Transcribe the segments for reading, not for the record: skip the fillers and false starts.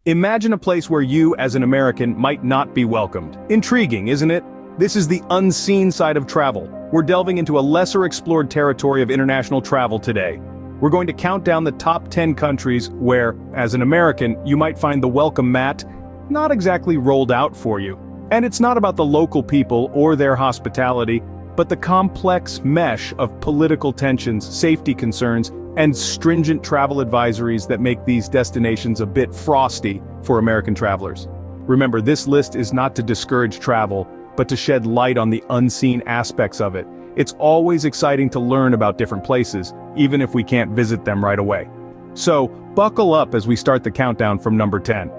Imagine a place where you, as an American, might not be welcomed. Intriguing, isn't it? This is the unseen side of travel. We're delving into a lesser explored territory of international travel today. We're going to count down the top 10 countries where, as an American, you might find the welcome mat not exactly rolled out for you. And it's not about the local people or their hospitality, but the complex mesh of political tensions, safety concerns, and stringent travel advisories that make these destinations a bit frosty for American travelers. Remember, this list is not to discourage travel, but to shed light on the unseen aspects of it. It's always exciting to learn about different places, even if we can't visit them right away. So, buckle up as we start the countdown from number 10.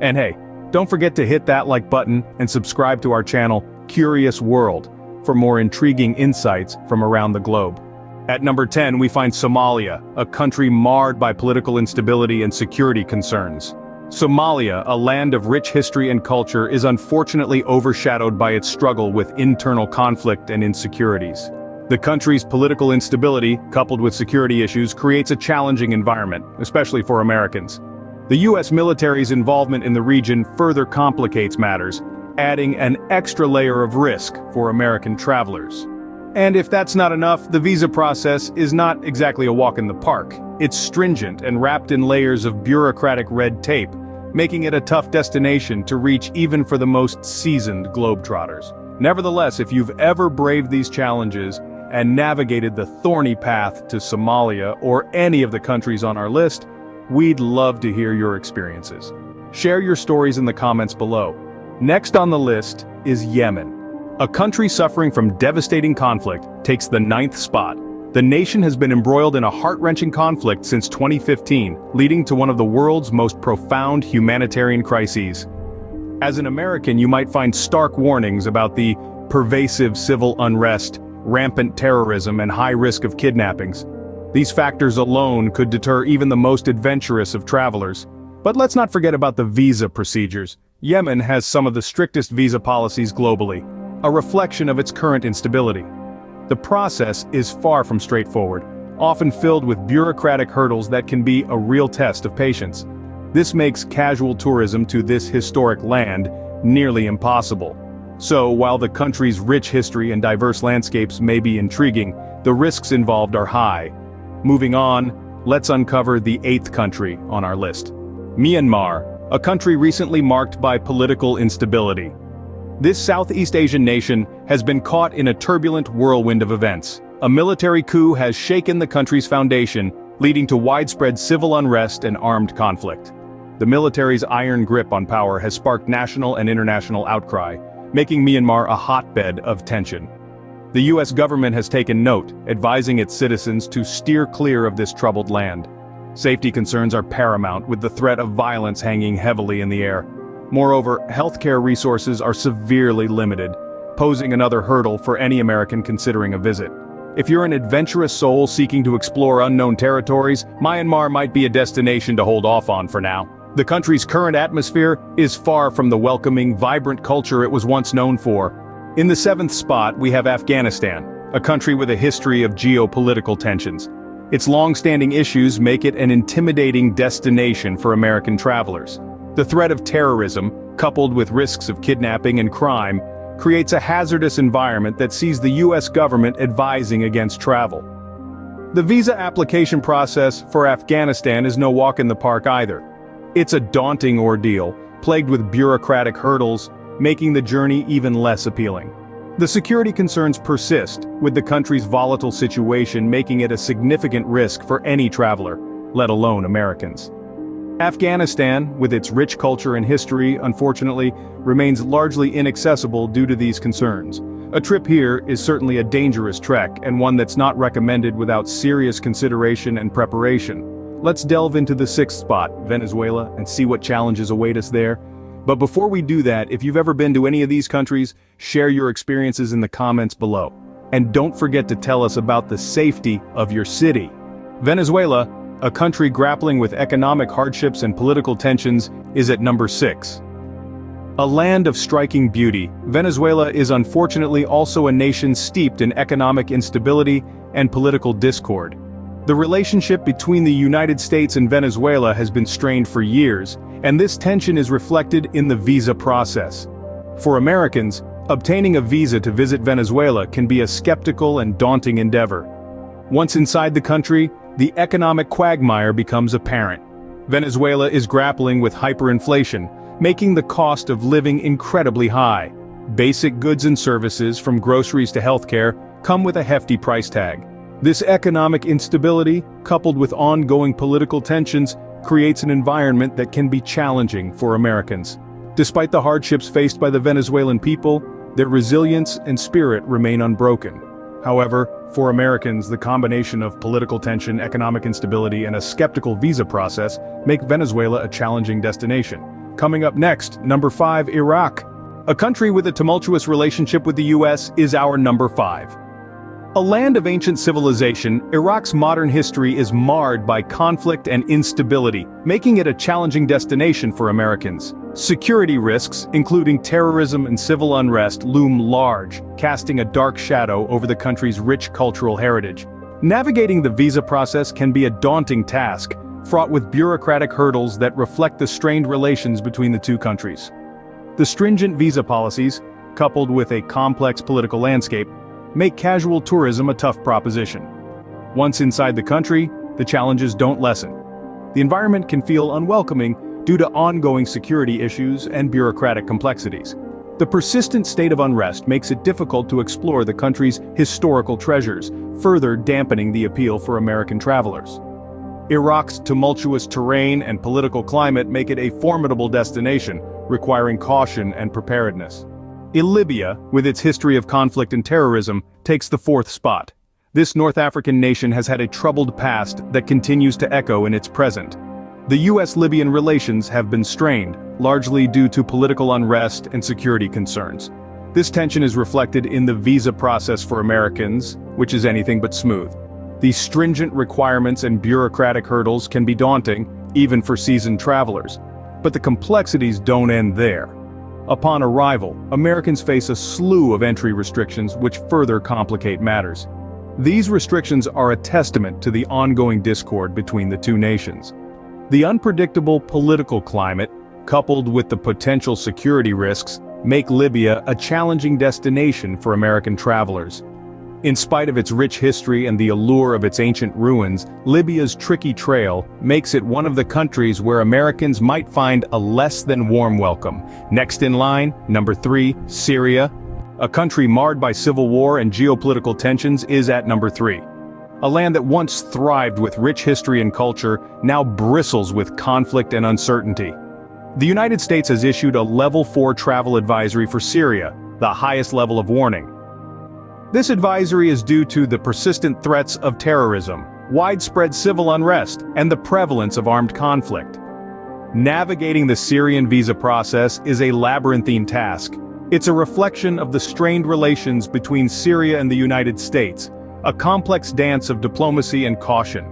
And hey, don't forget to hit that like button and subscribe to our channel, Curious World, for more intriguing insights from around the globe. At number 10 we find Somalia, a country marred by political instability and security concerns. Somalia, a land of rich history and culture, is unfortunately overshadowed by its struggle with internal conflict and insecurities. The country's political instability, coupled with security issues, creates a challenging environment, especially for Americans. The U.S. military's involvement in the region further complicates matters, adding an extra layer of risk for American travelers. And if that's not enough, the visa process is not exactly a walk in the park. It's stringent and wrapped in layers of bureaucratic red tape, making it a tough destination to reach even for the most seasoned globetrotters. Nevertheless, if you've ever braved these challenges and navigated the thorny path to Somalia or any of the countries on our list, we'd love to hear your experiences. Share your stories in the comments below. Next on the list is Yemen. A country suffering from devastating conflict takes the 9th spot. The nation has been embroiled in a heart-wrenching conflict since 2015, leading to one of the world's most profound humanitarian crises. As an American, you might find stark warnings about the pervasive civil unrest, rampant terrorism, and high risk of kidnappings. These factors alone could deter even the most adventurous of travelers. But let's not forget about the visa procedures. Yemen has some of the strictest visa policies globally, a reflection of its current instability. The process is far from straightforward, often filled with bureaucratic hurdles that can be a real test of patience. This makes casual tourism to this historic land nearly impossible. So, while the country's rich history and diverse landscapes may be intriguing, the risks involved are high. Moving on, let's uncover the 8th country on our list. Myanmar, a country recently marked by political instability. This Southeast Asian nation has been caught in a turbulent whirlwind of events. A military coup has shaken the country's foundation, leading to widespread civil unrest and armed conflict. The military's iron grip on power has sparked national and international outcry, making Myanmar a hotbed of tension. The U.S. government has taken note, advising its citizens to steer clear of this troubled land. Safety concerns are paramount, with the threat of violence hanging heavily in the air. Moreover, healthcare resources are severely limited, posing another hurdle for any American considering a visit. If you're an adventurous soul seeking to explore unknown territories, Myanmar might be a destination to hold off on for now. The country's current atmosphere is far from the welcoming, vibrant culture it was once known for. In the 7th spot, we have Afghanistan, a country with a history of geopolitical tensions. Its long-standing issues make it an intimidating destination for American travelers. The threat of terrorism, coupled with risks of kidnapping and crime, creates a hazardous environment that sees the U.S. government advising against travel. The visa application process for Afghanistan is no walk in the park either. It's a daunting ordeal, plagued with bureaucratic hurdles, making the journey even less appealing. The security concerns persist, with the country's volatile situation making it a significant risk for any traveler, let alone Americans. Afghanistan, with its rich culture and history, unfortunately, remains largely inaccessible due to these concerns. A trip here is certainly a dangerous trek, and one that's not recommended without serious consideration and preparation. Let's delve into the 6th spot, Venezuela, and see what challenges await us there. But before we do that, if you've ever been to any of these countries, share your experiences in the comments below. And don't forget to tell us about the safety of your city. Venezuela, a country grappling with economic hardships and political tensions, is at number 6. A land of striking beauty, Venezuela is unfortunately also a nation steeped in economic instability and political discord. The relationship between the United States and Venezuela has been strained for years, And this tension is reflected in the visa process. For Americans, obtaining a visa to visit Venezuela can be a skeptical and daunting endeavor. Once inside the country, the economic quagmire becomes apparent. Venezuela is grappling with hyperinflation, making the cost of living incredibly high. Basic goods and services, from groceries to healthcare, come with a hefty price tag. This economic instability, coupled with ongoing political tensions, creates an environment that can be challenging for Americans. Despite the hardships faced by the Venezuelan people, their resilience and spirit remain unbroken. However, for Americans, the combination of political tension, economic instability, and a skeptical visa process make Venezuela a challenging destination. Coming up next, number 5, Iraq. A country with a tumultuous relationship with the US is our number 5. A land of ancient civilization, Iraq's modern history is marred by conflict and instability, making it a challenging destination for Americans. Security risks, including terrorism and civil unrest, loom large, casting a dark shadow over the country's rich cultural heritage. Navigating the visa process can be a daunting task, fraught with bureaucratic hurdles that reflect the strained relations between the two countries. The stringent visa policies, coupled with a complex political landscape, make casual tourism a tough proposition. Once inside the country, the challenges don't lessen. The environment can feel unwelcoming due to ongoing security issues and bureaucratic complexities. The persistent state of unrest makes it difficult to explore the country's historical treasures, further dampening the appeal for American travelers. Iraq's tumultuous terrain and political climate make it a formidable destination, requiring caution and preparedness. Libya, with its history of conflict and terrorism, takes the 4th spot. This North African nation has had a troubled past that continues to echo in its present. The US-Libyan relations have been strained, largely due to political unrest and security concerns. This tension is reflected in the visa process for Americans, which is anything but smooth. These stringent requirements and bureaucratic hurdles can be daunting, even for seasoned travelers. But the complexities don't end there. Upon arrival, Americans face a slew of entry restrictions which further complicate matters. These restrictions are a testament to the ongoing discord between the two nations. The unpredictable political climate, coupled with the potential security risks, make Libya a challenging destination for American travelers. In spite of its rich history and the allure of its ancient ruins, Libya's tricky trail makes it one of the countries where Americans might find a less than warm welcome. Next in line, number 3, Syria. A country marred by civil war and geopolitical tensions is at number 3. A land that once thrived with rich history and culture now bristles with conflict and uncertainty. The United States has issued a level 4 travel advisory for Syria, the highest level of warning. This advisory is due to the persistent threats of terrorism, widespread civil unrest, and the prevalence of armed conflict. Navigating the Syrian visa process is a labyrinthine task. It's a reflection of the strained relations between Syria and the United States, a complex dance of diplomacy and caution.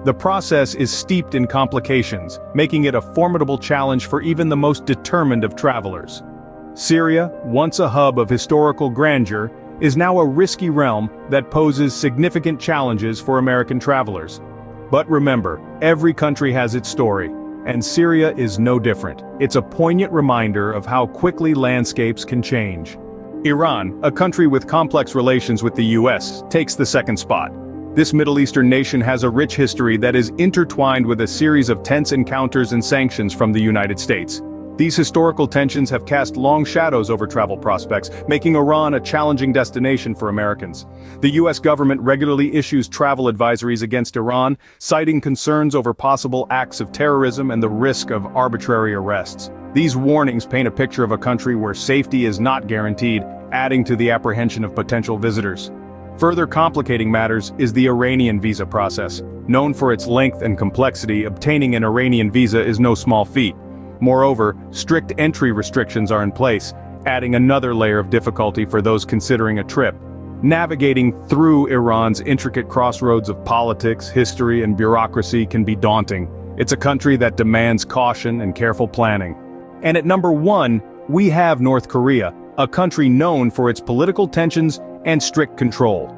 The process is steeped in complications, making it a formidable challenge for even the most determined of travelers. Syria, once a hub of historical grandeur, is now a risky realm that poses significant challenges for American travelers. But remember, every country has its story, and Syria is no different. It's a poignant reminder of how quickly landscapes can change. Iran, a country with complex relations with the US, takes the 2nd spot. This Middle Eastern nation has a rich history that is intertwined with a series of tense encounters and sanctions from the United States. These historical tensions have cast long shadows over travel prospects, making Iran a challenging destination for Americans. The US government regularly issues travel advisories against Iran, citing concerns over possible acts of terrorism and the risk of arbitrary arrests. These warnings paint a picture of a country where safety is not guaranteed, adding to the apprehension of potential visitors. Further complicating matters is the Iranian visa process. Known for its length and complexity, obtaining an Iranian visa is no small feat. Moreover, strict entry restrictions are in place, adding another layer of difficulty for those considering a trip. Navigating through Iran's intricate crossroads of politics, history, and bureaucracy can be daunting. It's a country that demands caution and careful planning. And at number 1, we have North Korea, a country known for its political tensions and strict control.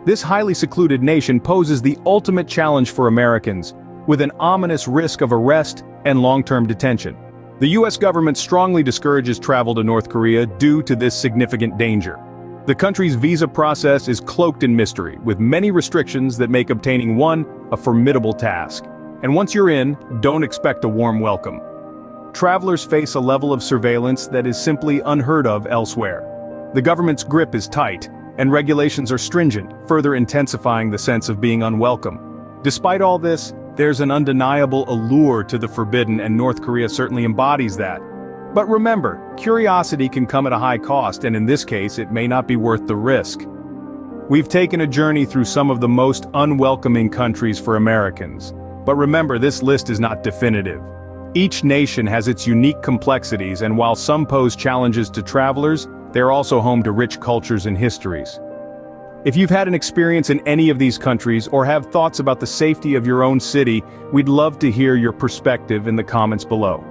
This highly secluded nation poses the ultimate challenge for Americans, with an ominous risk of arrest and long-term detention. The US government strongly discourages travel to North Korea due to this significant danger. The country's visa process is cloaked in mystery, with many restrictions that make obtaining one a formidable task. And once you're in, don't expect a warm welcome. Travelers face a level of surveillance that is simply unheard of elsewhere. The government's grip is tight, and regulations are stringent, further intensifying the sense of being unwelcome. Despite all this, there's an undeniable allure to the forbidden, and North Korea certainly embodies that. But remember, curiosity can come at a high cost, and in this case, it may not be worth the risk. We've taken a journey through some of the most unwelcoming countries for Americans. But remember, this list is not definitive. Each nation has its unique complexities, and while some pose challenges to travelers, they're also home to rich cultures and histories. If you've had an experience in any of these countries or have thoughts about the safety of your own city, we'd love to hear your perspective in the comments below.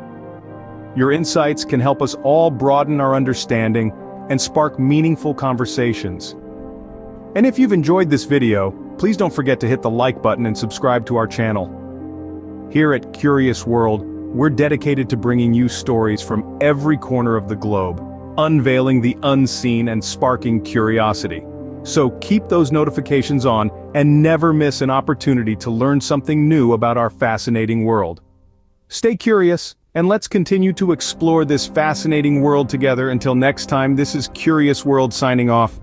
Your insights can help us all broaden our understanding and spark meaningful conversations. And if you've enjoyed this video, please don't forget to hit the like button and subscribe to our channel. Here at Curious World, we're dedicated to bringing you stories from every corner of the globe, unveiling the unseen and sparking curiosity. So keep those notifications on and never miss an opportunity to learn something new about our fascinating world. Stay curious, and let's continue to explore this fascinating world together. Until next time, this is Curious World signing off.